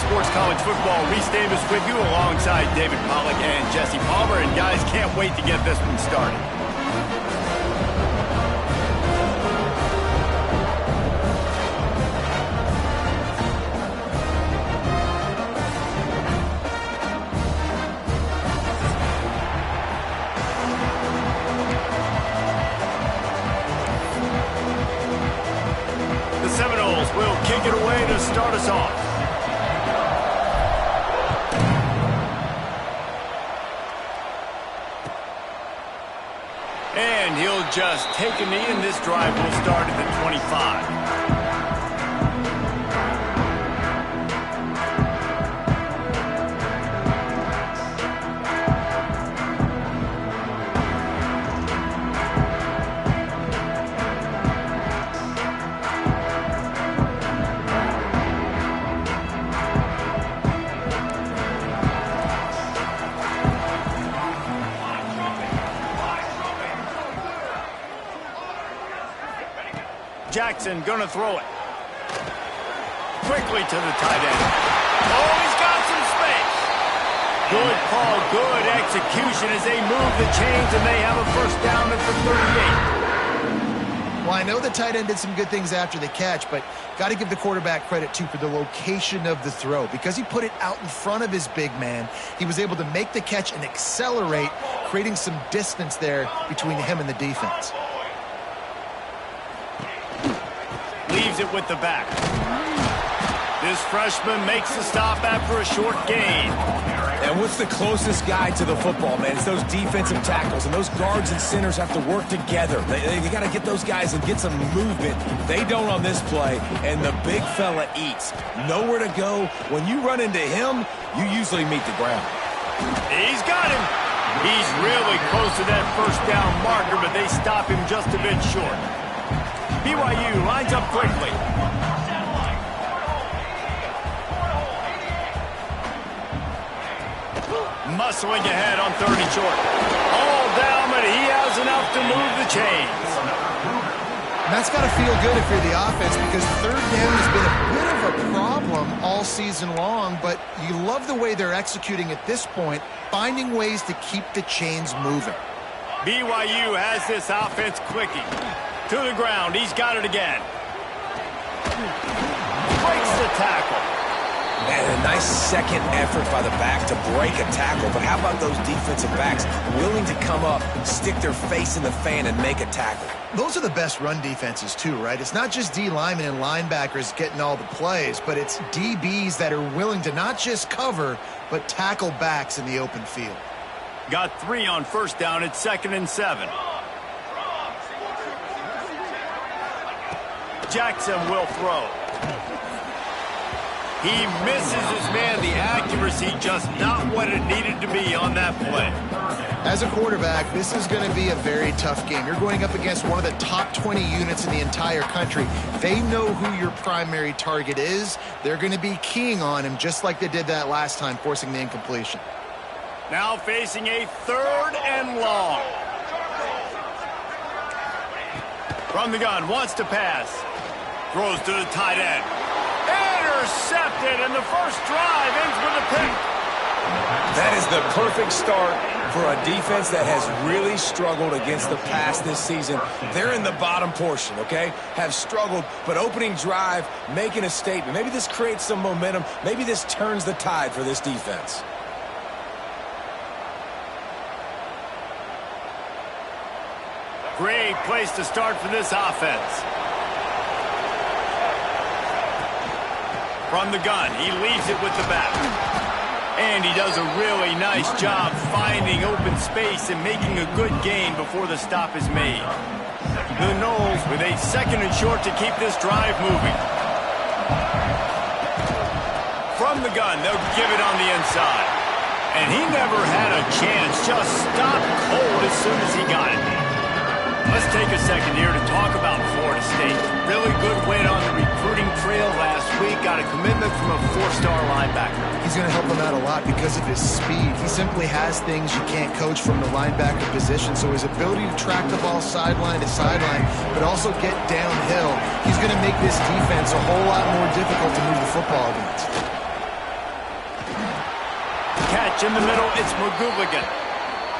Sports College Football. Reese Davis with you alongside David Pollack and Jesse Palmer. And guys, can't wait to get this one started. The Seminoles will kick it away to start us off. And he'll just take a knee, and this drive will start at the 25. Jackson gonna throw it. Quickly to the tight end. Oh, he's got some space. Good call, good execution as they move the chains, and they have a first down at the 38. Well, I know the tight end did some good things after the catch, but got to give the quarterback credit, too, for the location of the throw. Because he put it out in front of his big man, he was able to make the catch and accelerate, creating some distance there between him and the defense. Leaves it with the back. This freshman makes the stop after a short gain. And what's the closest guy to the football, man? It's those defensive tackles, and those guards and centers have to work together. They got to get those guys and get some movement. They don't on this play, and the big fella eats. Nowhere to go. When you run into him, you usually meet the ground. He's got him. He's really close to that first down marker, but they stop him just a bit short. BYU lines up quickly. Muscling ahead on 30 short. All down, but he has enough to move the chains. And that's got to feel good if you're the offense, because third down has been a bit of a problem all season long, but you love the way they're executing at this point, finding ways to keep the chains moving. BYU has this offense clicking. To the ground, he's got it again. Breaks the tackle. And a nice second effort by the back to break a tackle. But how about those defensive backs willing to come up, stick their face in the fan, and make a tackle? Those are the best run defenses, too, right? It's not just D linemen and linebackers getting all the plays, but it's DBs that are willing to not just cover, but tackle backs in the open field. Got 3 on first down at 2nd and 7. Jackson will throw. He misses his man. The accuracy just not what it needed to be on that play. As a quarterback, this is going to be a very tough game. You're going up against one of the top 20 units in the entire country. They know who your primary target is. They're going to be keying on him just like they did that last time, forcing the incompletion. Now facing a 3rd and long. From the gun, wants to pass. Throws to the tight end. Intercepted, and the first drive ends with a pick. That is the perfect start for a defense that has really struggled against the pass this season. They're in the bottom portion, okay? Have struggled, but opening drive, making a statement. Maybe this creates some momentum. Maybe this turns the tide for this defense. Great place to start for this offense. From the gun, he leaves it with the back. And he does a really nice job finding open space and making a good gain before the stop is made. The Noles with a 2nd and short to keep this drive moving. From the gun, they'll give it on the inside. And he never had a chance, just stopped cold as soon as he got it. Let's take a second here to talk about Florida State. Really good win on the recruiting trail last week. Got a commitment from a 4-star linebacker. He's going to help him out a lot because of his speed. He simply has things you can't coach from the linebacker position. So his ability to track the ball sideline to sideline, but also get downhill, he's going to make this defense a whole lot more difficult to move the football against. catch in the middle. It's McGooligan.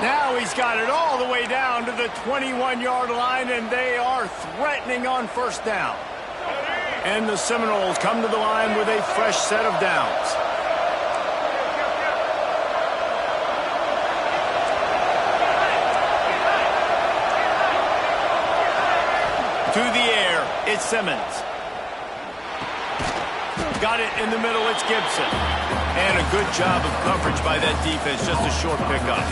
Now he's got it all the way down to the 21-yard line, and they are threatening on first down. And the Seminoles come to the line with a fresh set of downs. To the air, it's Simmons. Got it in the middle, it's Gibson. And a good job of coverage by that defense, just a short pickup.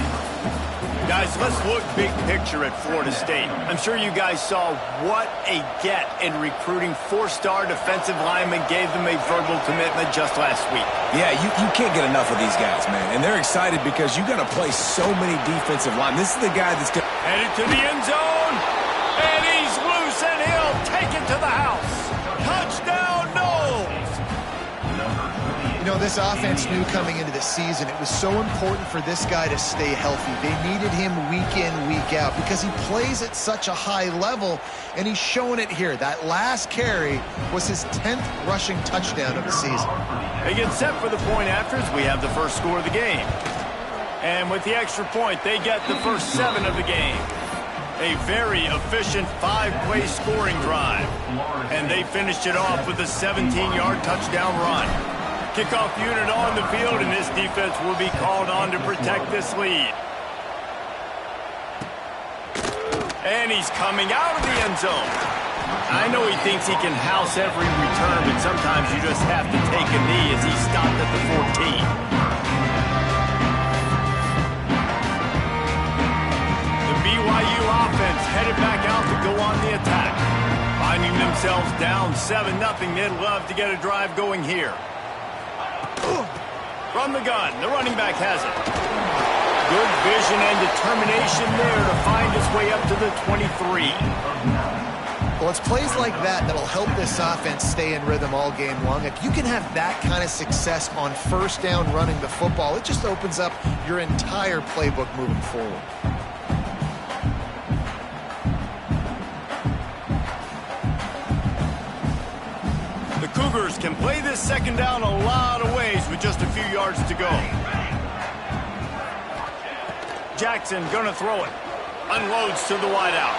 Guys, let's look big picture at Florida State. I'm sure you guys saw what a get in recruiting four-star defensive linemen gave them a verbal commitment just last week. Yeah, you can't get enough of these guys, man. And they're excited because you got to play so many defensive linemen. This is the guy that's going to... Headed to the end zone. And he's loose, and he'll take it to the house. Touchdown, Noles! You know, this offense knew coming into the season it was so important for this guy to stay healthy. They needed him week in, week out because he plays at such a high level, and he's showing it here. That last carry was his 10th rushing touchdown of the season. They get set for the point afters. We have the first score of the game. And with the extra point, they get the first 7 of the game. A very efficient 5-play scoring drive. And they finished it off with a 17-yard touchdown run. Kickoff unit on the field, and this defense will be called on to protect this lead. And he's coming out of the end zone. I know he thinks he can house every return, but sometimes you just have to take a knee as he stopped at the 14. The BYU offense headed back out to go on the attack. Finding themselves down 7-0, they'd love to get a drive going here. From the gun, the running back has it. Good vision and determination there to find his way up to the 23. Well, it's plays like that that'll help this offense stay in rhythm all game long. If you can have that kind of success on first down running the football, it just opens up your entire playbook moving forward. Cougars can play this second down a lot of ways with just a few yards to go. Jackson gonna throw it. Unloads to the wideout.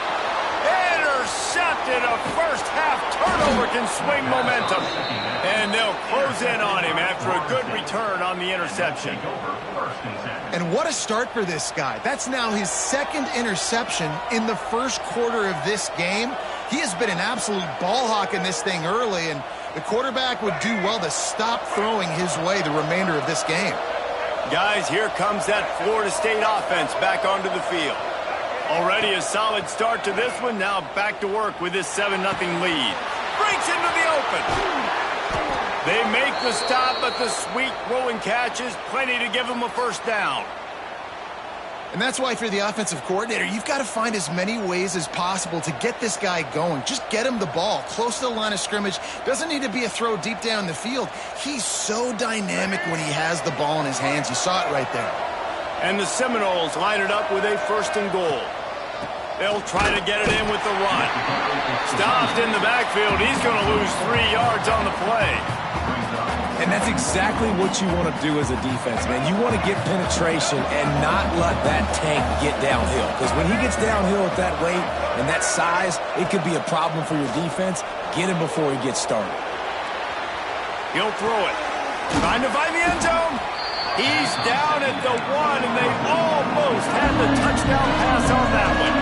Intercepted. A first half turnover can swing momentum. And they'll close in on him after a good return on the interception. And what a start for this guy. That's now his 2nd interception in the first quarter of this game. He has been an absolute ball hawk in this thing early, and the quarterback would do well to stop throwing his way the remainder of this game. Guys, here comes that Florida State offense back onto the field. Already a solid start to this one. Now back to work with this 7-0 lead. Breaks into the open. They make the stop, but the sweet rolling catch is plenty to give them a first down. And that's why if you're the offensive coordinator, you've got to find as many ways as possible to get this guy going. Just get him the ball close to the line of scrimmage. Doesn't need to be a throw deep down the field. He's so dynamic when he has the ball in his hands. You saw it right there. And the Seminoles line it up with a 1st and goal. They'll try to get it in with the run. Stopped in the backfield. He's going to lose 3 yards on the play. And that's exactly what you want to do as a defense, man. You want to get penetration and not let that tank get downhill. Because when he gets downhill at that weight and that size, it could be a problem for your defense. Get him before he gets started. He'll throw it. Trying to find the end zone. He's down at the 1, and they almost had the touchdown pass on that one.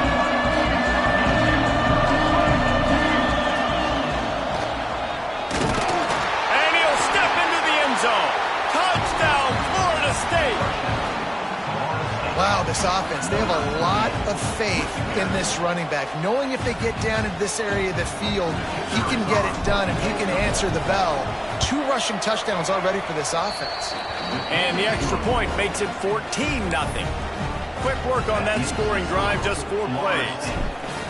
Touchdown, Florida State! Wow, this offense, they have a lot of faith in this running back, knowing if they get down in this area of the field, he can get it done and he can answer the bell. 2 rushing touchdowns already for this offense. And the extra point makes it 14-0. Quick work on that scoring drive, just 4 plays.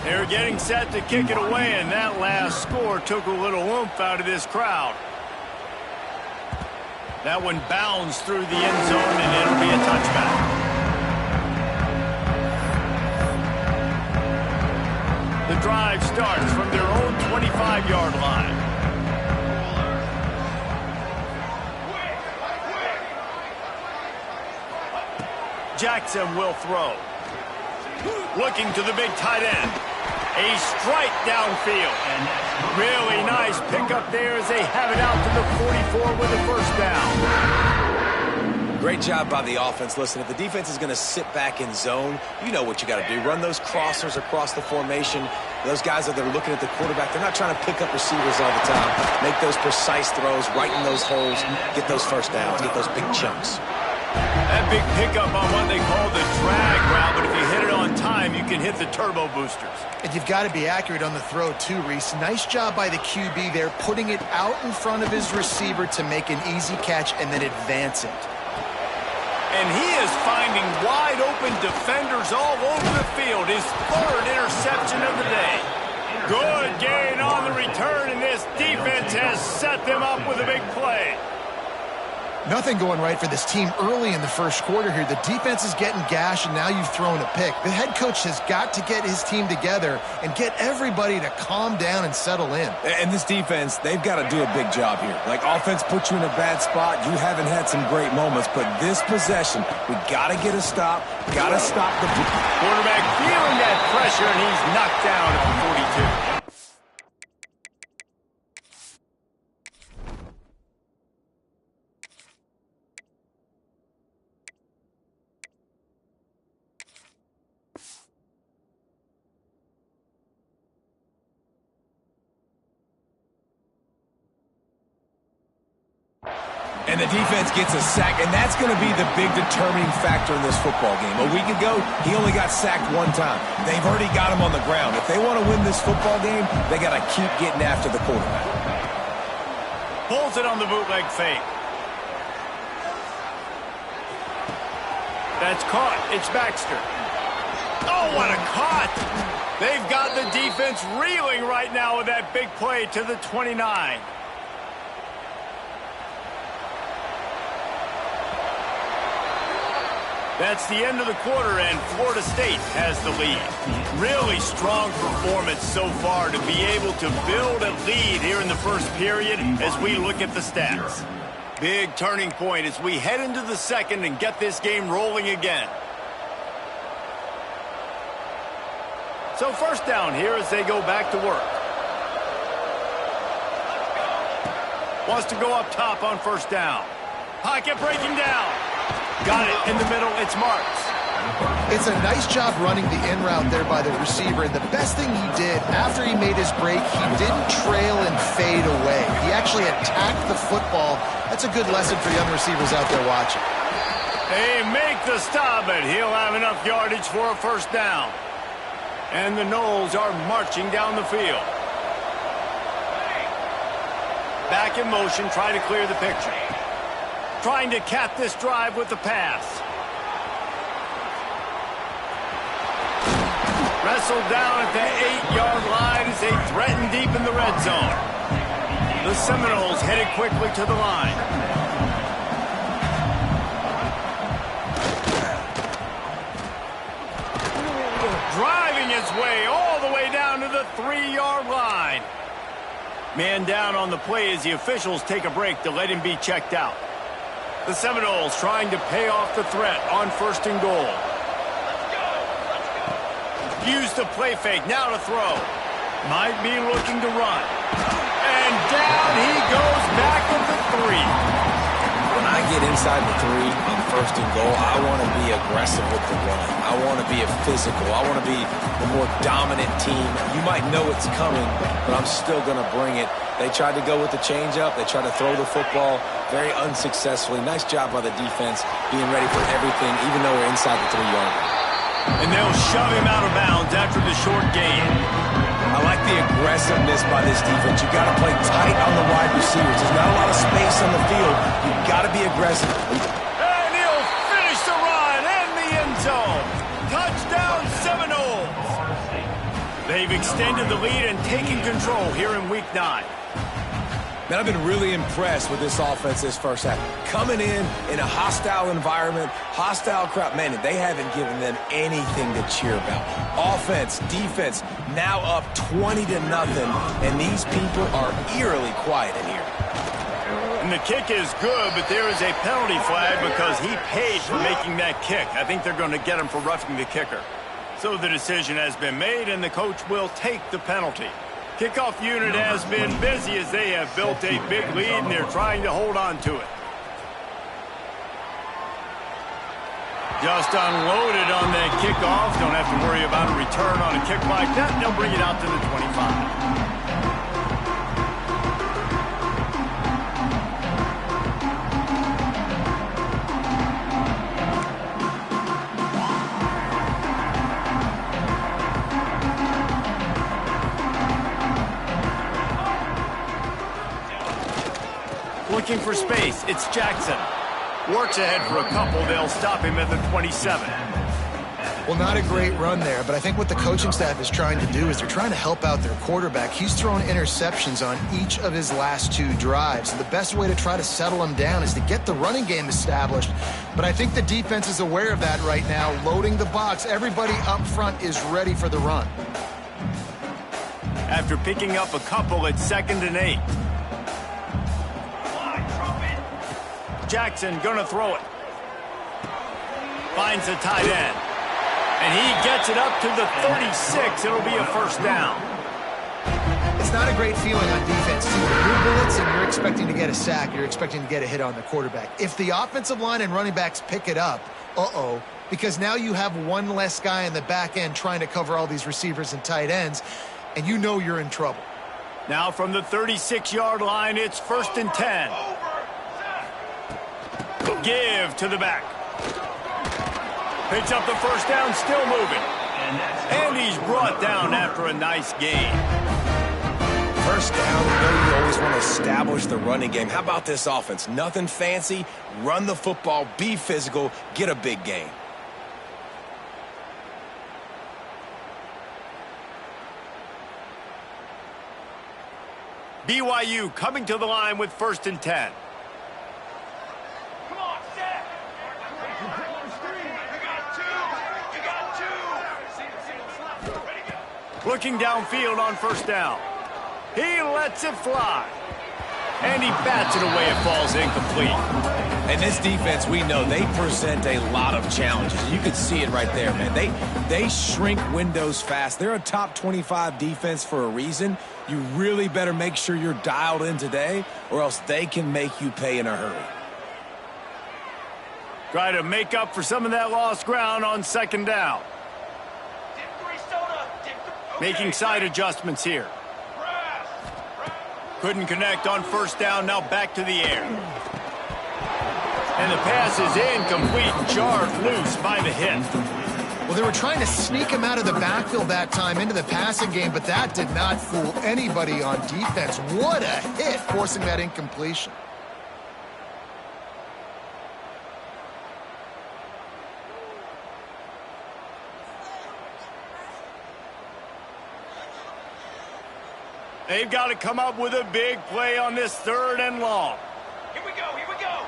They're getting set to kick it away, and that last score took a little oomph out of this crowd. That one bounds through the end zone, and it'll be a touchback. The drive starts from their own 25-yard line. Jackson will throw. Looking to the big tight end. A strike downfield. Really nice pickup there as they have it out to the 44 with a first down. Great job by the offense. Listen, if the defense is going to sit back in zone, you know what you got to do. Run those crossers across the formation. Those guys that are looking at the quarterback, they're not trying to pick up receivers all the time. Make those precise throws, right in those holes, get those first downs, get those big chunks. That big pickup on what they call the drag route, but if you hit it on time, you can hit the turbo boosters. And you've got to be accurate on the throw too, Reese. Nice job by the QB there, putting it out in front of his receiver to make an easy catch and then advance it. And he is finding wide-open defenders all over the field. His third interception of the day. Good gain on the return, and this defense has set them up with a big play. Nothing going right for this team early in the first quarter here. The defense is getting gashed, and now you've thrown a pick. The head coach has got to get his team together and get everybody to calm down and settle in. And this defense, they've got to do a big job here. Like, offense puts you in a bad spot. You haven't had some great moments, but this possession, we got to get a stop. Got to stop the quarterback feeling that pressure, and he's knocked down at the 42. And the defense gets a sack, and that's going to be the big determining factor in this football game. A week ago, he only got sacked one time. They've already got him on the ground. If they want to win this football game, they got to keep getting after the quarterback. Pulls it on the bootleg fake. That's caught. It's Baxter. Oh, what a caught! They've got the defense reeling right now with that big play to the 29. That's the end of the quarter, and Florida State has the lead. Really strong performance so far to be able to build a lead here in the first period as we look at the stats. Big turning point as we head into the second and get this game rolling again. So first down here as they go back to work. Wants to go up top on first down. Pocket breaking down. Got it in the middle. It's Marks. It's a nice job running the in route there by the receiver, and the best thing he did after he made his break, he didn't trail and fade away. He actually attacked the football. That's a good lesson for young receivers out there watching. They make the stop, but he'll have enough yardage for a first down. And the Noles are marching down the field. Back in motion, try to clear the picture. Trying to cap this drive with the pass. Wrestled down at the 8-yard line as they threaten deep in the red zone. The Seminoles headed quickly to the line. Driving his way all the way down to the 3-yard line. Man down on the play as the officials take a break to let him be checked out. The Seminoles trying to pay off the threat on first and goal. Use the play fake, now to throw. Might be looking to run. And down he goes back at the 3. When I get inside the 3 on first and goal, I want to be aggressive with the run. I want to be a physical. I want to be the more dominant team. You might know it's coming, but I'm still going to bring it. They tried to go with the changeup. They tried to throw the football very unsuccessfully. Nice job by the defense being ready for everything, even though we're inside the 3-yard line. And they'll shove him out of bounds after the short gain. I like the aggressiveness by this defense. You got to play tight on the wide receivers. There's not a lot of space on the field. You got to be aggressive. And he'll finish the run in the end zone. Touchdown Seminoles. They've extended the lead and taken control here in Week 9. Man, I've been really impressed with this offense this first half. Coming in a hostile environment, hostile crowd. Man, they haven't given them anything to cheer about. Offense, defense, now up 20-0, and these people are eerily quiet in here. And the kick is good, but there is a penalty flag because he paid for making that kick. I think they're going to get him for roughing the kicker. So the decision has been made, and the coach will take the penalty. Kickoff unit has been busy as they have built a big lead, and they're trying to hold on to it. Just unloaded on that kickoff. Don't have to worry about a return on a kick like that. They'll bring it out to the 25. Looking for space, it's Jackson. Works ahead for a couple, they'll stop him at the 27. Well, not a great run there, but I think what the coaching staff is trying to do is they're trying to help out their quarterback. He's thrown interceptions on each of his last 2 drives. So the best way to try to settle him down is to get the running game established. But I think the defense is aware of that right now, loading the box. Everybody up front is ready for the run. After picking up a couple, it's 2nd and 8. Jackson gonna throw it. Finds the tight end. And he gets it up to the 36. It'll be a first down. It's not a great feeling on defense. You're bullets and you're expecting to get a sack. You're expecting to get a hit on the quarterback. If the offensive line and running backs pick it up, because now you have one less guy in the back end trying to cover all these receivers and tight ends, and you know you're in trouble. Now from the 36-yard line, it's 1st and 10. Give to the back. Picks up the first down, still moving. And he's brought down after a nice gain. First down, you always want to establish the running game. How about this offense? Nothing fancy. Run the football, be physical, get a big gain. BYU coming to the line with 1st and 10. Looking downfield on first down. He lets it fly. And he bats it away. It falls incomplete. And this defense, we know, they present a lot of challenges. You can see it right there, man. They shrink windows fast. They're a top 25 defense for a reason. You really better make sure you're dialed in today, or else they can make you pay in a hurry. Try to make up for some of that lost ground on 2nd down. Making side adjustments here. Couldn't connect on first down, now back to the air. And the pass is incomplete, jarred loose by the hit. Well, they were trying to sneak him out of the backfield that time into the passing game, but that did not fool anybody on defense. What a hit, forcing that incompletion. They've got to come up with a big play on this 3rd and long. Here we go, here we go.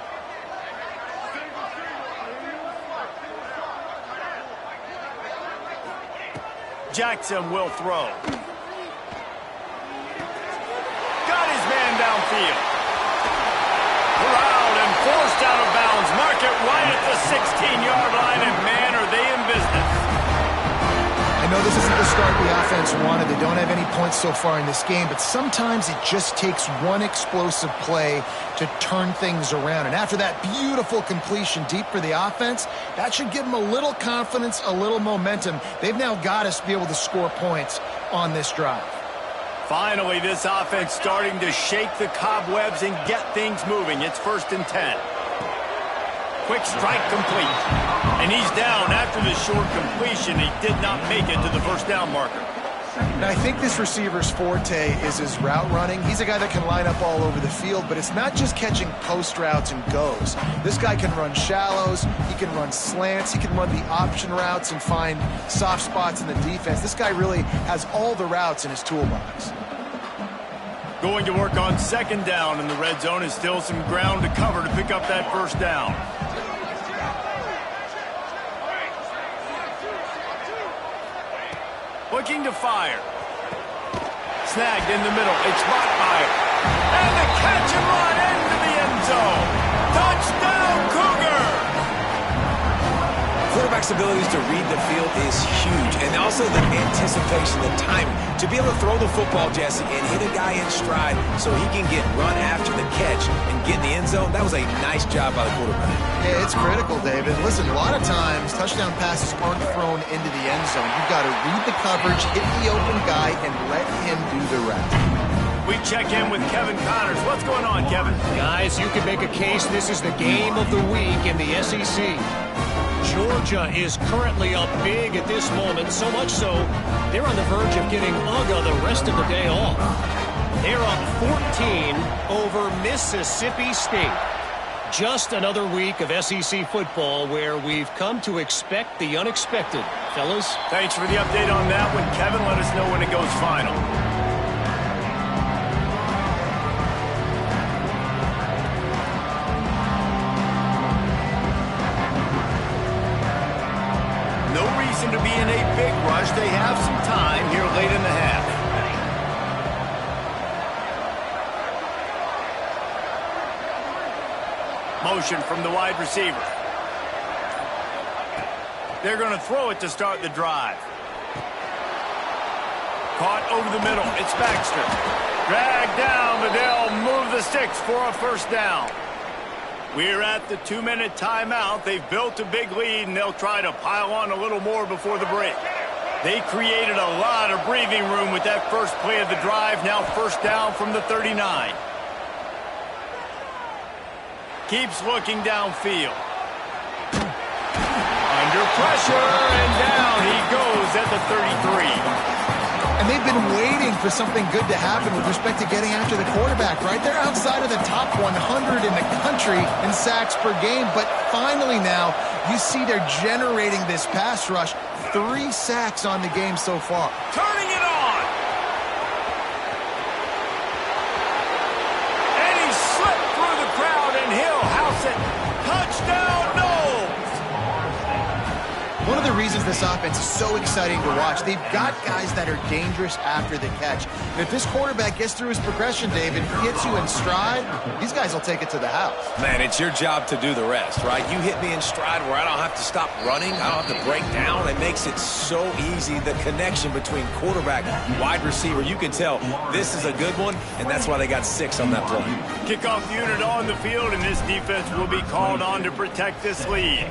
Jackson will throw. Got his man downfield. Corralled and forced out of bounds. Mark it right at the 16-yard line, and man, are they in business. I know this isn't the start the offense wanted. They don't have any points so far in this game, but sometimes it just takes one explosive play to turn things around. And after that beautiful completion deep for the offense, that should give them a little confidence, a little momentum. They've now got us to be able to score points on this drive. Finally, this offense starting to shake the cobwebs and get things moving. It's 1st and 10. Quick strike complete. And he's down after the short completion. He did not make it to the first down marker. Now, I think this receiver's forte is his route running. He's a guy that can line up all over the field, but it's not just catching post routes and goes. This guy can run shallows, he can run slants, he can run the option routes and find soft spots in the defense. This guy really has all the routes in his toolbox. Going to work on 2nd down, and the red zone is still some ground to cover to pick up that first down. Looking to fire. Snagged in the middle. It's Bachmeyer. And the catch and run into the end go. Touchdown, Cougar! Quarterback's abilities to read the field is huge, and also the anticipation, the timing. To be able to throw the football, Jesse, and hit a guy in stride so he can get run after the catch and get in the end zone, that was a nice job by the quarterback. Yeah, it's critical, David. Listen, a lot of times touchdown passes aren't thrown into the end zone. You've got to read the coverage, hit the open guy, and let him do the rest. We check in with Kevin Connors. What's going on, Kevin? Guys, you can make a case this is the game of the week in the SEC. Georgia is currently up big at this moment, so much so they're on the verge of getting UGA the rest of the day off. They're up 14 over Mississippi State. Just another week of SEC football where we've come to expect the unexpected. Fellas? Thanks for the update on that one, Kevin. Let us know when it goes final. To be in a big rush. They have some time here late in the half. Motion from the wide receiver. They're going to throw it to start the drive. Caught over the middle. It's Baxter. Dragged down, but they'll move the sticks for a first down. We're at the 2-minute timeout. They've built a big lead, and they'll try to pile on a little more before the break. They created a lot of breathing room with that first play of the drive. Now first down from the 39. Keeps looking downfield. Under pressure, and down he goes at the 33. And they've been waiting for something good to happen with respect to getting after the quarterback, right? They're outside of the top 100 in the country in sacks per game, but finally now you see they're generating this pass rush. 3 sacks on the game so far. Turning it on! And he slipped through the crowd, and he'll house it. Touchdown, Knowles! One of the reasons this offense is so exciting to watch, they've got guys that are dangerous after the catch. And if this quarterback gets through his progression, David, hits you in stride, these guys will take it to the house. Man, it's your job to do the rest, right? You hit me in stride where I don't have to stop running. I don't have to break down. It makes it so easy, the connection between quarterback, wide receiver. You can tell this is a good one, and that's why they got 6 on that play. Kickoff unit on the field, and this defense will be called on to protect this lead.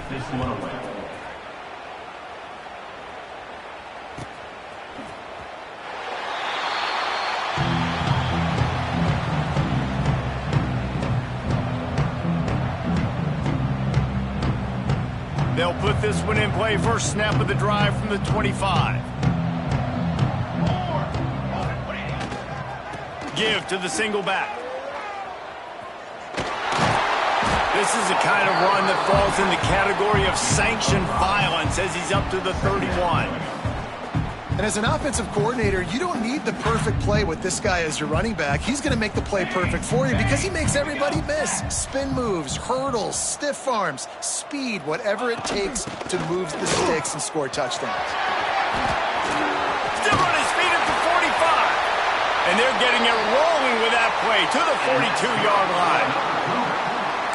They'll put this one in play. First snap of the drive from the 25. Give to the single back. This is the kind of run that falls in the category of sanctioned violence as he's up to the 31. And as an offensive coordinator, you don't need the perfect play with this guy as your running back. He's going to make the play perfect for you because he makes everybody miss. Spin moves, hurdles, stiff arms, speed, whatever it takes to move the sticks and score touchdowns. Still on his feet at the 45. And they're getting it rolling with that play to the 42-yard line.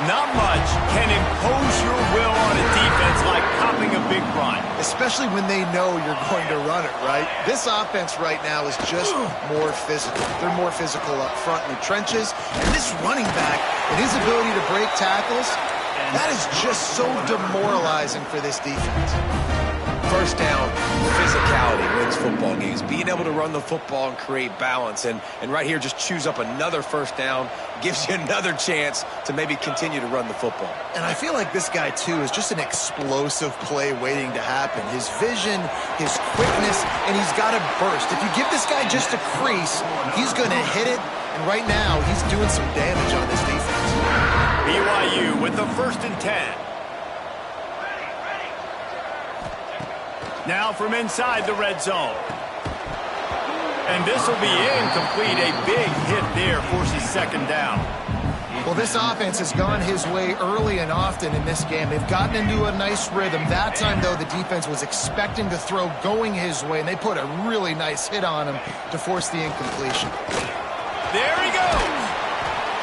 Not much can impose your will on a defense like popping a big run. Especially when they know you're going to run it, right? This offense right now is just more physical. They're more physical up front in the trenches. And this running back and his ability to break tackles, that is just so demoralizing for this defense. First down, physicality wins football games. Being able to run the football and create balance. And right here, just choose up another first down. Gives you another chance to maybe continue to run the football. And I feel like this guy, too, is just an explosive play waiting to happen. His vision, his quickness, and he's got a burst. If you give this guy just a crease, he's going to hit it. And right now, he's doing some damage on this defense. BYU with the 1st and 10. Now from inside the red zone. And this will be incomplete. A big hit there forces 2nd down. Well, this offense has gone his way early and often in this game. They've gotten into a nice rhythm. That time, though, the defense was expecting to throw going his way, and they put a really nice hit on him to force the incompletion. There he goes.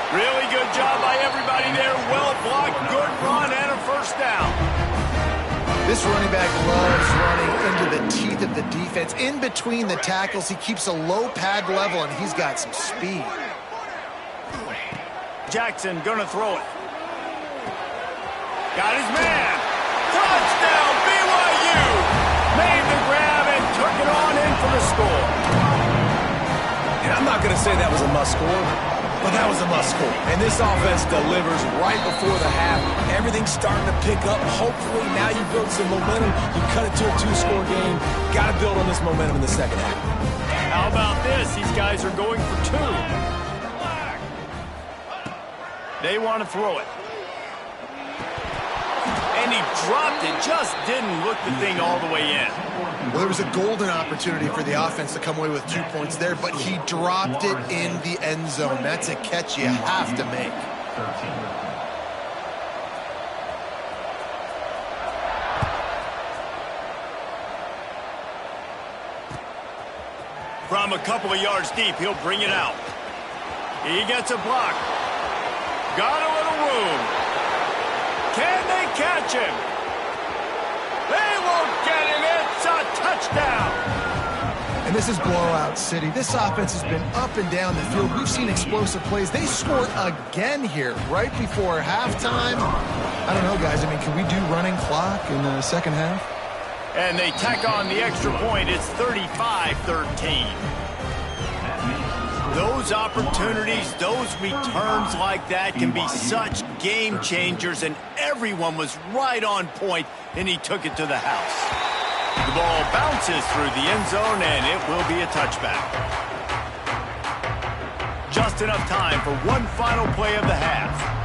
Really good job by everybody there. Well blocked, good run, and a first down. This running back loves running into the teeth of the defense. In between the tackles, he keeps a low pad level, and he's got some speed. Jackson gonna throw it. Got his man. Touchdown, BYU! Made the grab and took it on in for the score. And I'm not going to say that was a must score, but that was a must score. And this offense delivers right before the half. Everything's starting to pick up. Hopefully now you build some momentum. You cut it to a 2-score game. Got to build on this momentum in the second half. How about this? These guys are going for 2. They want to throw it. And he dropped it. Just didn't look the thing all the way in. Well, there was a golden opportunity for the offense to come away with 2 points there, but he dropped it in the end zone. That's a catch you have to make. From a couple of yards deep, he'll bring it out. He gets a block. Got a little room. Can they catch him? They won't get him. It's a touchdown. And this is blowout city. This offense has been up and down the field. We've seen explosive plays. They scored again here right before halftime. I don't know, guys. I mean, can we do running clock in the second half? And they tack on the extra point. It's 35-13. Those opportunities, those returns like that can be such game changers, and everyone was right on point, and he took it to the house. The ball bounces through the end zone, and it will be a touchback. Just enough time for one final play of the half.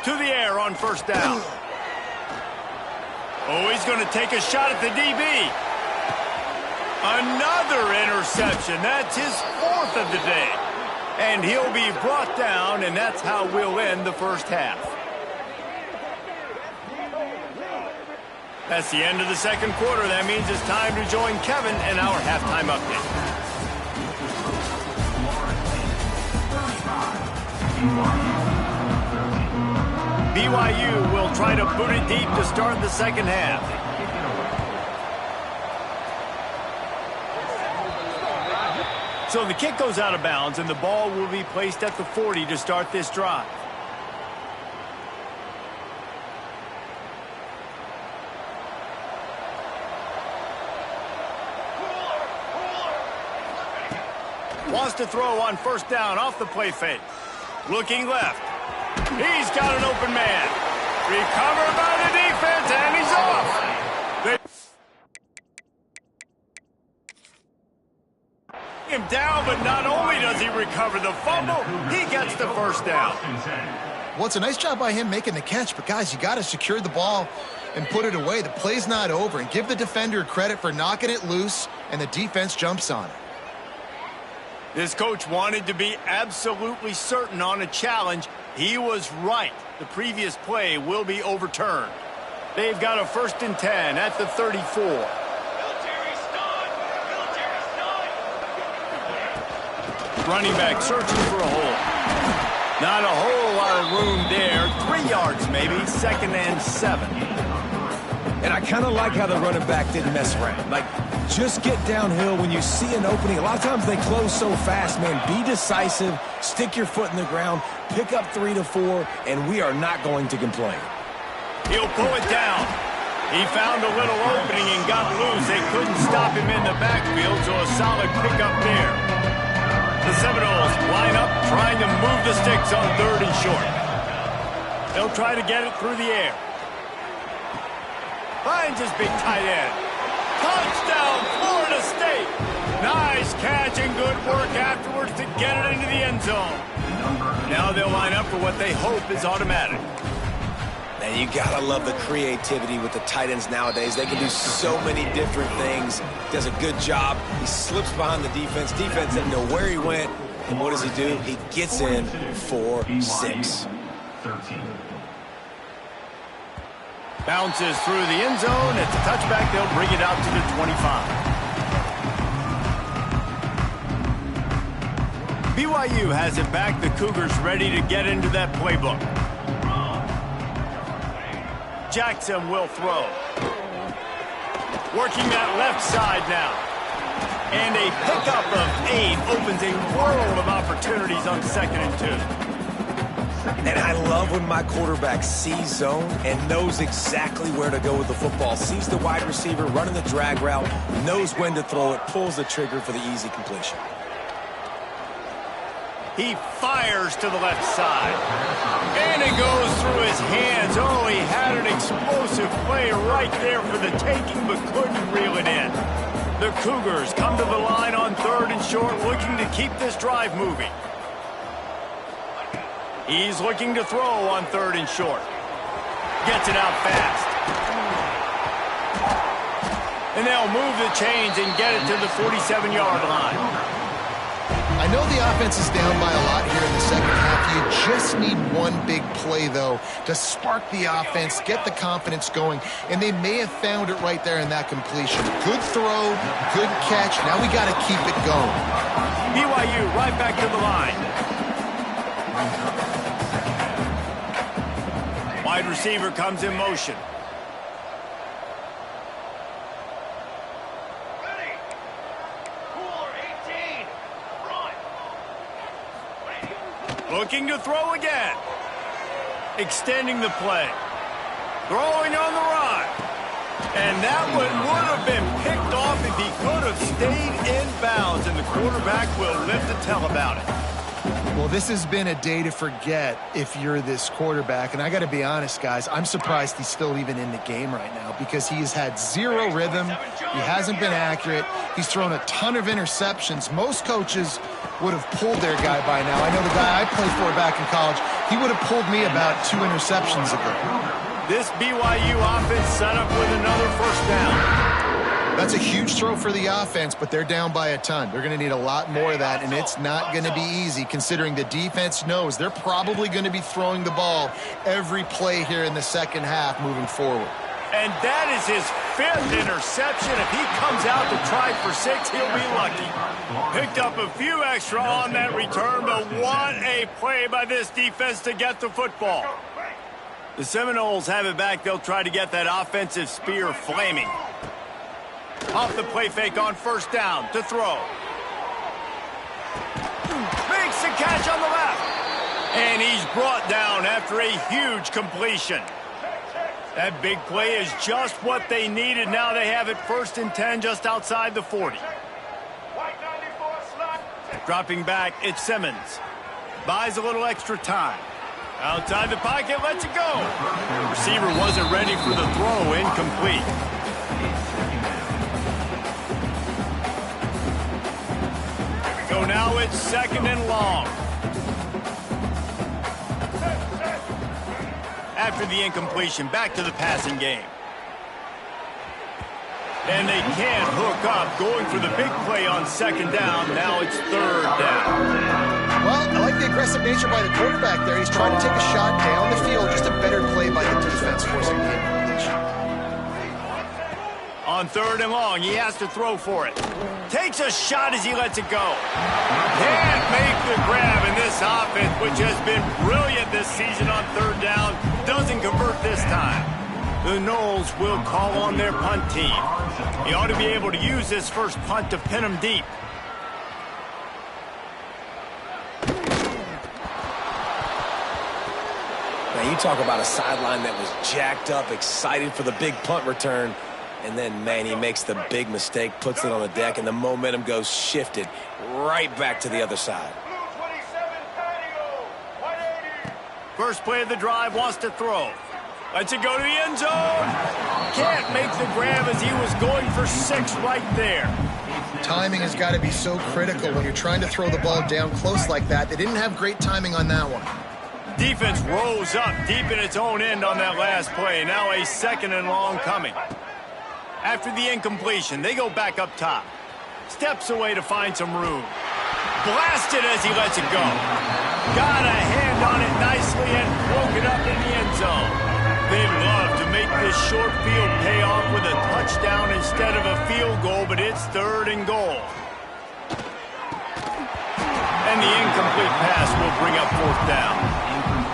To the air on first down. Oh, he's going to take a shot at the DB. Another interception. That's his 4th of the day. And he'll be brought down, and that's how we'll end the first half. That's the end of the second quarter. That means it's time to join Kevin in our halftime update. BYU will try to boot it deep to start the second half. So the kick goes out of bounds, and the ball will be placed at the 40 to start this drive. Wants to throw on first down off the play fake. Looking left. He's got an open man. Recovered by the defense, and he's off. Him down, but not only does he recover the fumble, he gets the first down. Well, it's a nice job by him making the catch, but guys, you got to secure the ball and put it away. The play's not over, and give the defender credit for knocking it loose, and the defense jumps on it. This coach wanted to be absolutely certain on a challenge. He was right. The previous play will be overturned. They've got a 1st and 10 at the 34. Running back searching for a hole. Not a whole lot of room there. 3 yards maybe. 2nd and 7. And I kind of like how the running back didn't mess around. Like, just get downhill when you see an opening. A lot of times they close so fast, man. Be decisive. Stick your foot in the ground. Pick up 3 to 4, and we are not going to complain. He'll pull it down. He found a little opening and got loose. They couldn't stop him in the backfield, so a solid pickup there. The Seminoles line up, trying to move the sticks on 3rd and short. They'll try to get it through the air. Finds his big tight end. Touchdown, Florida State. Nice catch and good work afterwards to get it into the end zone. Now they'll line up for what they hope is automatic. And you gotta love the creativity with the tight ends nowadays. They can do so many different things. Does a good job. He slips behind the defense. Defense didn't know where he went. And what does he do? He gets in for 6. Bounces through the end zone. It's a touchback. They'll bring it out to the 25. BYU has it back. The Cougars ready to get into that playbook. Jackson will throw. Working that left side now. And a pickup of 8 opens a world of opportunities on 2nd and 2. And I love when my quarterback sees zone and knows exactly where to go with the football. Sees the wide receiver running the drag route, knows when to throw it, pulls the trigger for the easy completion. He fires to the left side. And it goes through his hands. Oh, he had an explosive play right there for the taking, but couldn't reel it in. The Cougars come to the line on 3rd and short, looking to keep this drive moving. He's looking to throw on 3rd and short. Gets it out fast. And they'll move the chains and get it to the 47-yard line. I know the offense is down by a lot here in the second half. You just need one big play, though, to spark the offense, get the confidence going, and they may have found it right there in that completion. Good throw, good catch. Now we got to keep it going. BYU right back to the line. Wide receiver comes in motion. Looking to throw again. Extending the play. Throwing on the run. And that one would have been picked off if he could have stayed in bounds, and the quarterback will live to tell about it. Well, this has been a day to forget if you're this quarterback. And I got to be honest, guys, I'm surprised he's still even in the game right now because he has had zero rhythm. He hasn't been accurate. He's thrown a ton of interceptions. Most coaches would have pulled their guy by now. I know the guy I played for back in college, he would have pulled me about 2 interceptions ago. This BYU offense set up with another first down. That's a huge throw for the offense, but they're down by a ton. They're going to need a lot more of that, and it's not going to be easy considering the defense knows they're probably going to be throwing the ball every play here in the second half moving forward. And that is his 5th interception. If he comes out to try for 6, he'll be lucky. Picked up a few extra on that return, but what a play by this defense to get the football. The Seminoles have it back. They'll try to get that offensive spear flaming. Off the play fake on first down to throw. Makes the catch on the left. And he's brought down after a huge completion. That big play is just what they needed. Now they have it 1st and 10 just outside the 40. Dropping back, it's Simmons. Buys a little extra time. Outside the pocket, lets it go. The receiver wasn't ready for the throw, incomplete. So now it's 2nd and long. After the incompletion, back to the passing game. And they can't hook up, going for the big play on 2nd down. Now it's 3rd down. Well, I like the aggressive nature by the quarterback there. He's trying to take a shot down the field. Just a better play by the defense forcing the incompletion. On 3rd and long, he has to throw for it. Takes a shot as he lets it go. Can't make the grab, and this offense, which has been brilliant this season on 3rd down, doesn't convert this time. The Noles will call on their punt team. He ought to be able to use this first punt to pin him deep. Now, you talk about a sideline that was jacked up, excited for the big punt return. And then, man, he makes the big mistake, puts it on the deck, and the momentum goes shifted right back to the other side. First play of the drive, wants to throw. Lets it go to the end zone. Can't make the grab as he was going for 6 right there. Timing has got to be so critical when you're trying to throw the ball down close like that. They didn't have great timing on that one. Defense rose up deep in its own end on that last play. Now a 2nd and long coming. After the incompletion, they go back up top. Steps away to find some room. Blasted as he lets it go. Got a hand on it nicely and broke it up in the end zone. They'd love to make make this short field pay off with a touchdown instead of a field goal, but it's 3rd and goal. And the incomplete pass will bring up 4th down.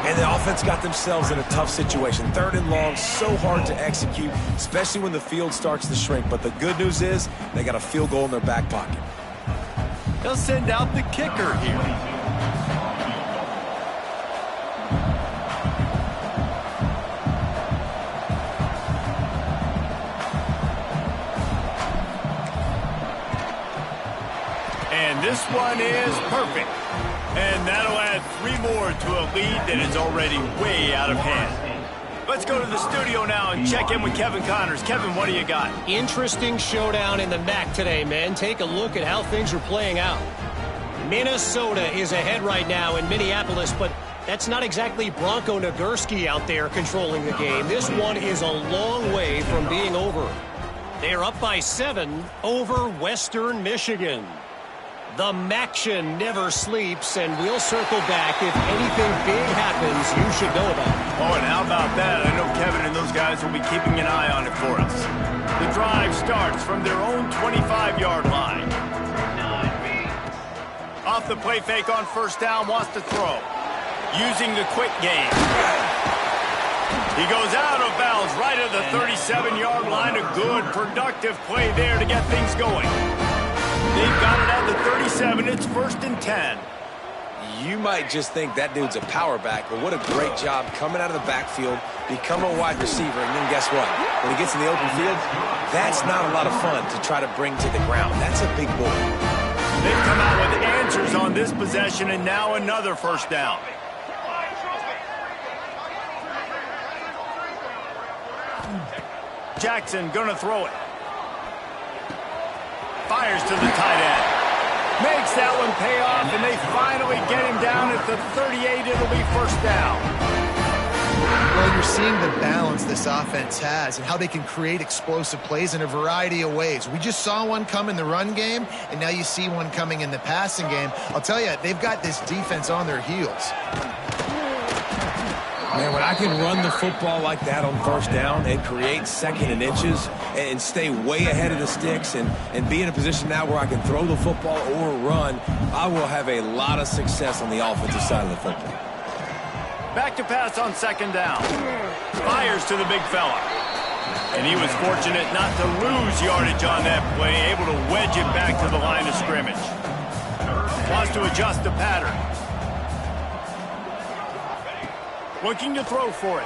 And the offense got themselves in a tough situation. 3rd and long, so hard to execute, especially when the field starts to shrink. But the good news is they got a field goal in their back pocket. They'll send out the kicker here. And this one is perfect. And that'll add 3 more to a lead that is already way out of hand. Let's go to the studio now and check in with Kevin Connors. Kevin, what do you got? Interesting showdown in the MAC today, man. Take a look at how things are playing out. Minnesota is ahead right now in Minneapolis, but that's not exactly Bronco Nagurski out there controlling the game. This one is a long way from being over. They are up by 7 over Western Michigan. The Maction never sleeps, and we'll circle back if anything big happens you should know about. Oh, and how about that? I know Kevin and those guys will be keeping an eye on it for us. The drive starts from their own 25-yard line. Off the play fake on 1st down, wants to throw. Using the quick game. He goes out of bounds right at the 37-yard line. A good, productive play there to get things going. They've got it at the 37. It's 1st and 10. You might just think that dude's a power back, but what a great job coming out of the backfield, become a wide receiver, and then guess what? When he gets in the open field, that's not a lot of fun to try to bring to the ground. That's a big boy. They've come out with answers on this possession, and now another 1st down. Jackson gonna throw it. Fires to the tight end. Makes that one pay off, and they finally get him down at the 38. It'll be 1st down. Well, you're seeing the balance this offense has and how they can create explosive plays in a variety of ways. We just saw one come in the run game, and now you see one coming in the passing game. I'll tell you, they've got this defense on their heels. Man, when I can run the football like that on 1st down and create 2nd and inches and stay way ahead of the sticks and be in a position now where I can throw the football or run, I will have a lot of success on the offensive side of the football. Back to pass on 2nd down. Fires to the big fella. And he was fortunate not to lose yardage on that play, able to wedge it back to the line of scrimmage. Wants to adjust the pattern. Looking to throw for it.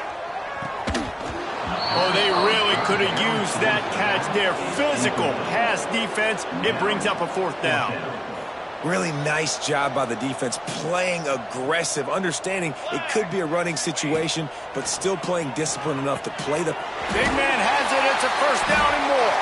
Oh, they really could have used that catch there. Physical pass defense. It brings up a 4th down. Really nice job by the defense, playing aggressive, understanding it could be a running situation, but still playing disciplined enough to play the... Big man has it. It's a 1st down and more.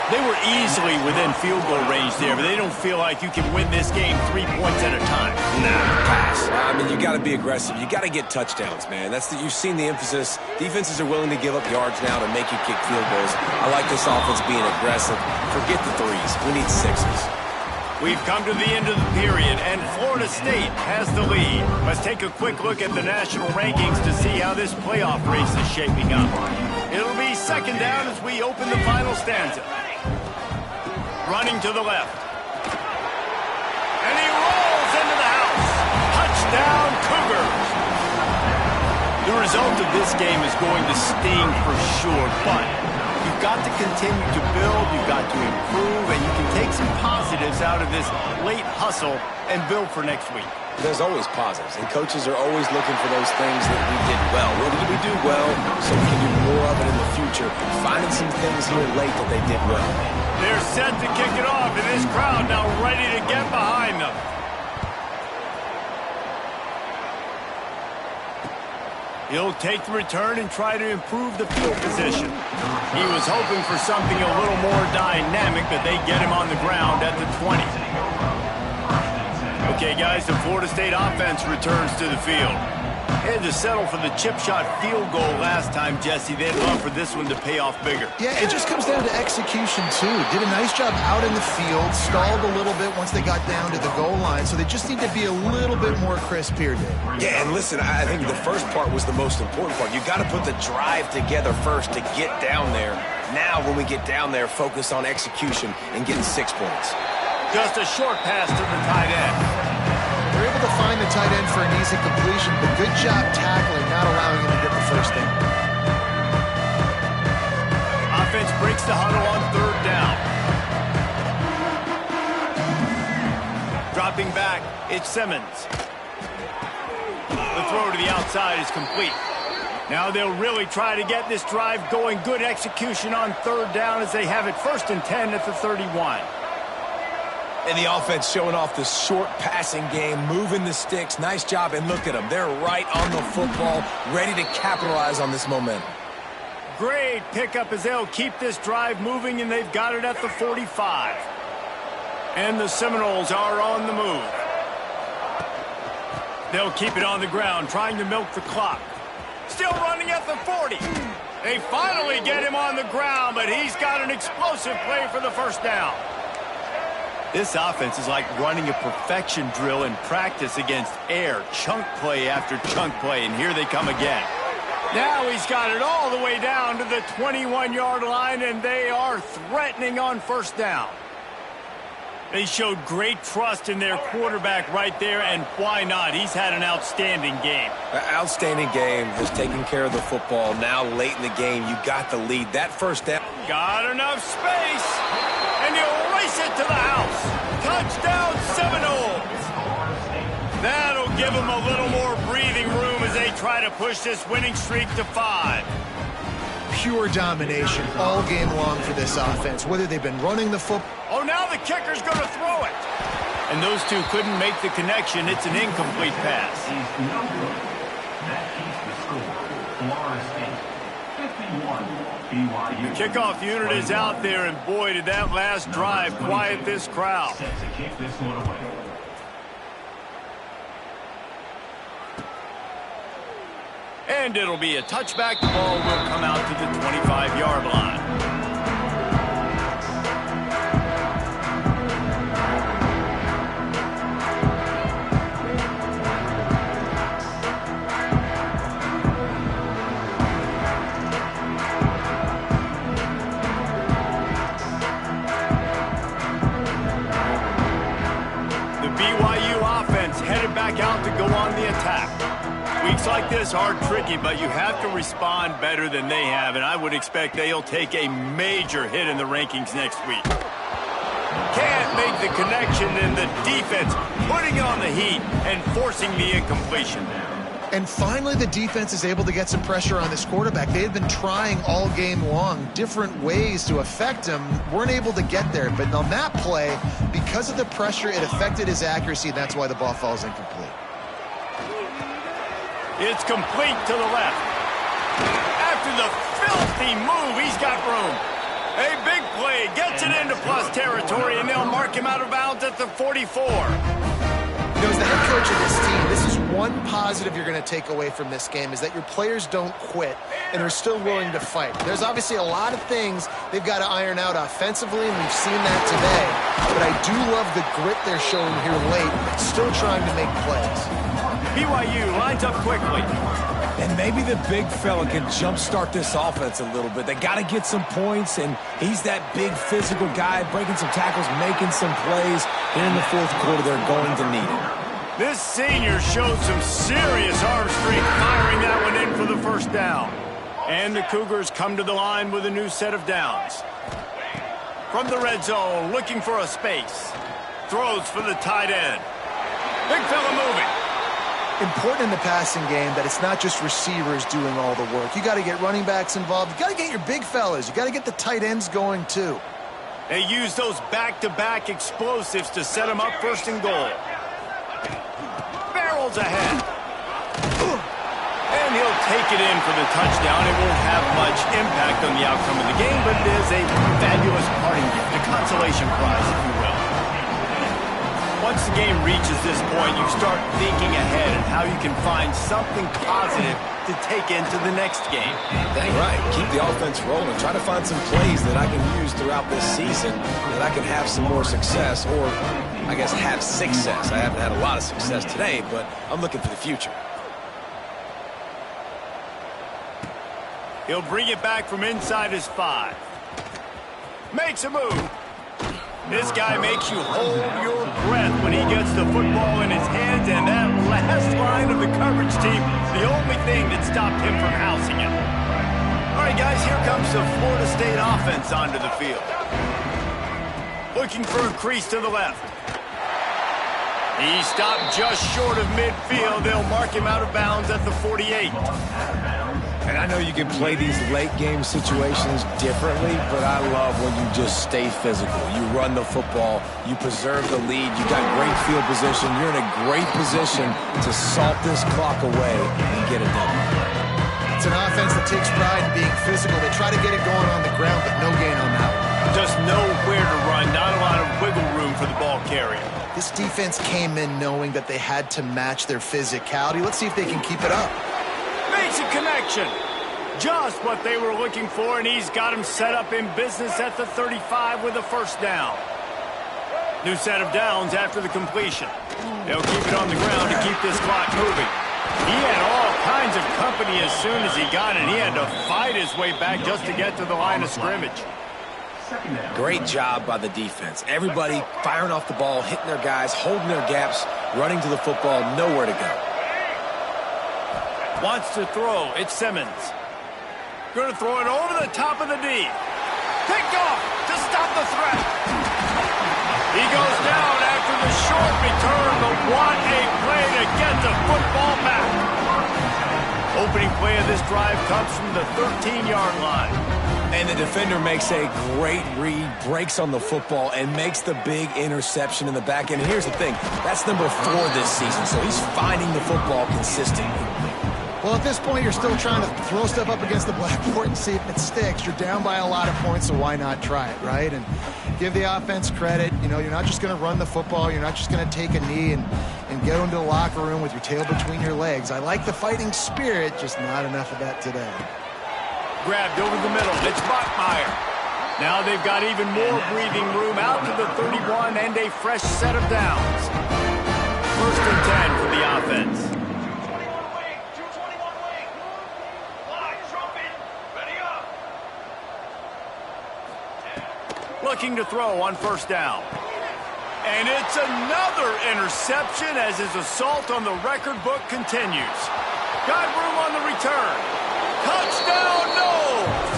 They were easily within field goal range there, but they don't feel like you can win this game 3 points at a time. Nah, pass. I mean, you got to be aggressive. You got to get touchdowns, man. You've seen the emphasis. Defenses are willing to give up yards now to make you kick field goals. I like this offense being aggressive. Forget the 3s. We need 6s. We've come to the end of the period, and Florida State has the lead. Let's take a quick look at the national rankings to see how this playoff race is shaping up. It'll be 2nd down as we open the final stanza. Running to the left. And he rolls into the house. Touchdown, Cougars. The result of this game is going to sting for sure, but you've got to continue to build, you've got to improve, and you can take some positives out of this late hustle and build for next week. There's always positives, and coaches are always looking for those things that we did well. What did we do well so we can do more of it in the future? Finding some things here late that they did well. They're set to kick it off, and this crowd now ready to get behind them. He'll take the return and try to improve the field position. He was hoping for something a little more dynamic, but they get him on the ground at the 20. Okay, guys, the Florida State offense returns to the field. Had to settle for the chip shot field goal last time, Jesse. They'd love for this one to pay off bigger. Yeah, it just comes down to execution, too. Did a nice job out in the field, stalled a little bit once they got down to the goal line, so they just need to be a little bit more crisp here, Dave. Yeah, and listen, I think the first part was the most important part. You got to put the drive together first to get down there. Now, when we get down there, focus on execution and getting 6 points. Just a short pass to the tight end. They're able to find the tight end for an easy completion, but good job tackling, not allowing him to get the first down. Offense breaks the huddle on 3rd down. Dropping back, it's Simmons. The throw to the outside is complete. Now they'll really try to get this drive going. Good execution on 3rd down as they have it 1st and 10 at the 31. And the offense showing off the short passing game, moving the sticks. Nice job, and look at them. They're right on the football, ready to capitalize on this momentum. Great pickup as they'll keep this drive moving, and they've got it at the 45. And the Seminoles are on the move. They'll keep it on the ground, trying to milk the clock. Still running at the 40. They finally get him on the ground, but he's got an explosive play for the 1st down. This offense is like running a perfection drill in practice against air. Chunk play after chunk play, and here they come again. Now he's got it all the way down to the 21-yard line, and they are threatening on 1st down. They showed great trust in their quarterback right there, and why not? He's had an outstanding game. An outstanding game, has taken care of the football. Now late in the game, you got the lead. That 1st down. Got enough space, and he'll race it to the house. Touchdown Seminoles. That'll give them a little more breathing room as they try to push this winning streak to 5. Pure domination all game long for this offense, whether they've been running the football. Oh, now the kicker's going to throw it. And those two couldn't make the connection. It's an incomplete pass. The kickoff unit is out there, and boy, did that last drive quiet this crowd. And it'll be a touchback. The ball will come out to the 25-yard line. The BYU offense headed back out to go on the attack. Weeks like this are tricky, but you have to respond better than they have, and I would expect they'll take a major hit in the rankings next week. Can't make the connection, and the defense putting on the heat and forcing the incompletion. And finally, the defense is able to get some pressure on this quarterback. They had been trying all game long different ways to affect him, weren't able to get there. But on that play, because of the pressure, it affected his accuracy, and that's why the ball falls incomplete. It's complete to the left. After the filthy move, he's got room. A big play gets it into plus territory, and they'll mark him out of bounds at the 44. You know, as the head coach of this team, this is one positive you're going to take away from this game, is that your players don't quit, and they're still willing to fight. There's obviously a lot of things they've got to iron out offensively, and we've seen that today. But I do love the grit they're showing here late, still trying to make plays. BYU lines up quickly. And maybe the big fella can jumpstart this offense a little bit. They got to get some points, and he's that big physical guy, breaking some tackles, making some plays. Here in the 4th quarter, they're going to need him. This senior showed some serious arm strength, firing that one in for the 1st down. And the Cougars come to the line with a new set of downs. From the red zone, looking for a space. Throws for the tight end. Big fella moving. Important in the passing game that it's not just receivers doing all the work. You got to get running backs involved. You got to get your big fellas. You got to get the tight ends going too. They use those back-to-back explosives to set them up 1st and goal. Barrels ahead. And he'll take it in for the touchdown. It won't have much impact on the outcome of the game, but it is a fabulous parting gift, a consolation prize, if you will. Once the game reaches this point, you start thinking ahead and how you can find something positive to take into the next game. Dang right. Keep the offense rolling. Try to find some plays that I can use throughout this season that I can have some more success, or I guess have success. I haven't had a lot of success today, but I'm looking for the future. He'll bring it back from inside his 5. Makes a move. This guy makes you hold your breath when he gets the football in his hands, and that last line of the coverage team, the only thing that stopped him from housing it. All right, guys, here comes the Florida State offense onto the field. Looking for a crease to the left. He stopped just short of midfield. They'll mark him out of bounds at the 48. And I know you can play these late-game situations differently, but I love when you just stay physical. You run the football, you preserve the lead, you got great field position, you're in a great position to salt this clock away and get it done. It's an offense that takes pride in being physical. They try to get it going on the ground, but no gain on that one. Just nowhere to run, not a lot of wiggle room for the ball carrier. This defense came in knowing that they had to match their physicality. Let's see if they can keep it up. Makes a connection. Just what they were looking for, and he's got him set up in business at the 35 with a first down. New set of downs after the completion. They'll keep it on the ground to keep this clock moving. He had all kinds of company as soon as he got it. He had to fight his way back just to get to the line of scrimmage. Great job by the defense. Everybody firing off the ball, hitting their guys, holding their gaps, running to the football, nowhere to go. Wants to throw. It's Simmons. Going to throw it over the top of the D. Picked off to stop the threat. He goes down after the short return, but what a play to get the football back. Opening play of this drive comes from the 13-yard line. And the defender makes a great read, breaks on the football, and makes the big interception in the back end. And here's the thing, that's number 4 this season, so he's finding the football consistently. Well, at this point, you're still trying to throw stuff up against the blackboard and see if it sticks. You're down by a lot of points, so why not try it, right? And give the offense credit. You know, you're not just going to run the football. You're not just going to take a knee and go into the locker room with your tail between your legs. I like the fighting spirit, just not enough of that today. Grabbed over the middle. It's Bachmeier. Now they've got even more breathing room out to the 31 and a fresh set of downs. First and 10 for the offense. Looking to throw on first down. And it's another interception as his assault on the record book continues. Got room on the return. Touchdown, Knowles!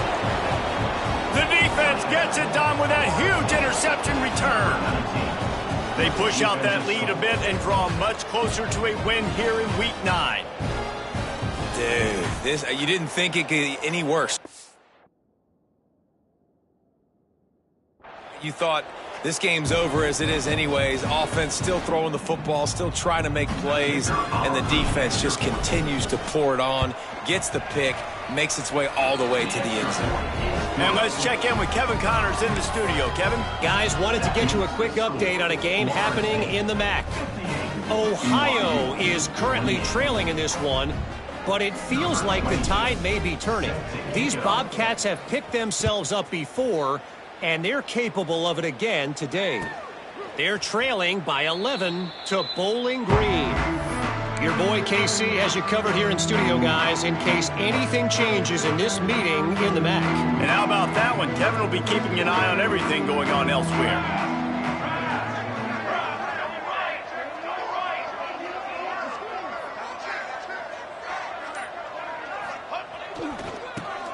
The defense gets it done with that huge interception return. They push out that lead a bit and draw much closer to a win here in Week 9. Dude, you didn't think it could get any worse. You thought this game's over as it is anyways. Offense still throwing the football, still trying to make plays, and the defense just continues to pour it on, gets the pick, makes its way all the way to the end zone. And let's check in with Kevin Connors in the studio. Kevin? Guys, wanted to get you a quick update on a game happening in the MAC. Ohio is currently trailing in this one, but it feels like the tide may be turning. These Bobcats have picked themselves up before, and they're capable of it again today. They're trailing by 11 to Bowling Green. Your boy KC has you covered here in studio, guys, in case anything changes in this meeting in the MAC. And how about that one? Kevin will be keeping an eye on everything going on elsewhere.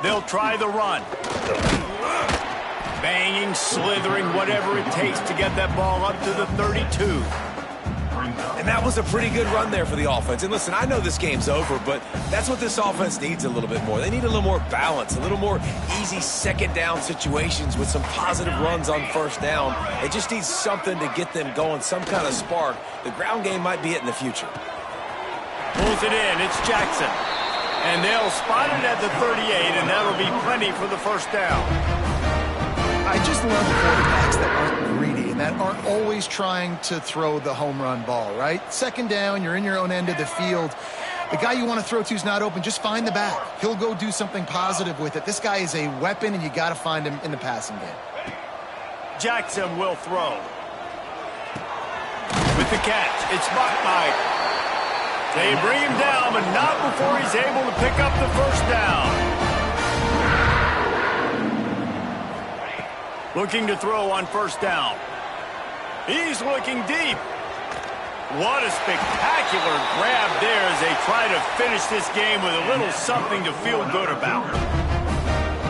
They'll try the run. Banging, slithering, whatever it takes to get that ball up to the 32. And that was a pretty good run there for the offense. And listen, I know this game's over, but that's what this offense needs a little bit more. They need a little more balance, a little more easy second down situations with some positive runs on first down. It just needs something to get them going, some kind of spark. The ground game might be it in the future. Pulls it in. It's Jackson. And they'll spot it at the 38, and that'll be plenty for the first down. I just love quarterbacks that aren't greedy and that aren't always trying to throw the home run ball, right? Second down, you're in your own end of the field. The guy you want to throw to is not open. Just find the back. He'll go do something positive with it. This guy is a weapon, and you got to find him in the passing game. Jackson will throw. With the catch, it's Buckmeyer. They bring him down, but not before he's able to pick up the first down. Looking to throw on first down. He's looking deep. What a spectacular grab there as they try to finish this game with a little something to feel good about.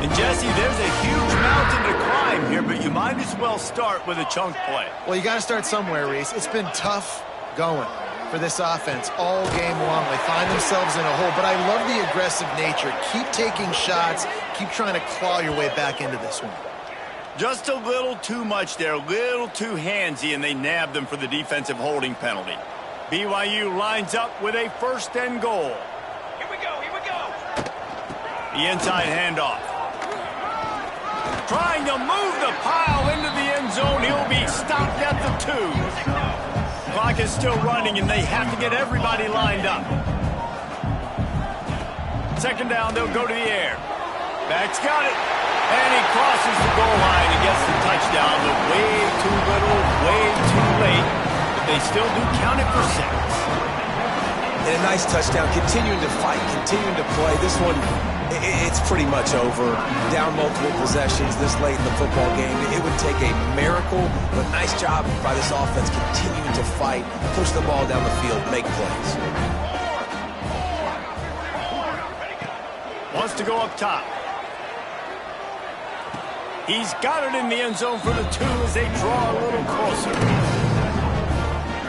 And Jesse, there's a huge mountain to climb here, but you might as well start with a chunk play. Well, you got to start somewhere, Reese. It's been tough going for this offense all game long. They find themselves in a hole, but I love the aggressive nature. Keep taking shots. Keep trying to claw your way back into this one. Just a little too much there, a little too handsy, and they nabbed them for the defensive holding penalty. BYU lines up with a first and goal. Here we go, here we go. The inside handoff. Trying to move the pile into the end zone. He'll be stopped at the 2. Clock is still running, and they have to get everybody lined up. Second down, they'll go to the air. Back's got it. And he crosses the goal line and gets the touchdown, but way too little, way too late. But they still do count it for 6. And a nice touchdown, continuing to fight, continuing to play. This one, it's pretty much over. Down multiple possessions this late in the football game. It would take a miracle, but nice job by this offense continuing to fight, push the ball down the field, make plays. Wants to go up top. He's got it in the end zone for the 2 as they draw a little closer.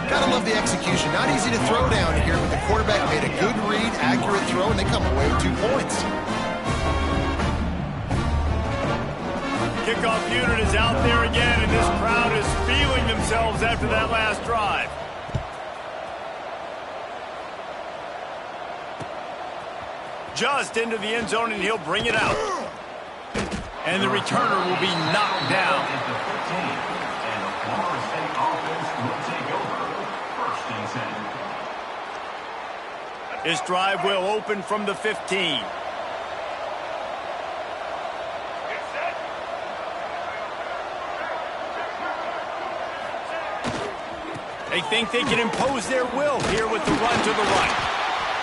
Gotta love the execution. Not easy to throw down here, but the quarterback made a good read, accurate throw, and they come away with 2 points. Kickoff unit is out there again, and this crowd is feeling themselves after that last drive. Just into the end zone, and he'll bring it out. And the returner will be knocked down. This drive will open from the 15. They think they can impose their will here with the run to the right.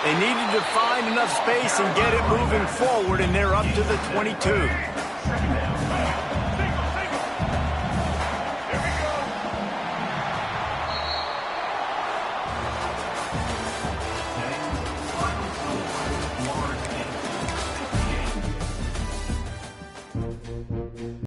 They needed to find enough space and get it moving forward, and they're up to the 22.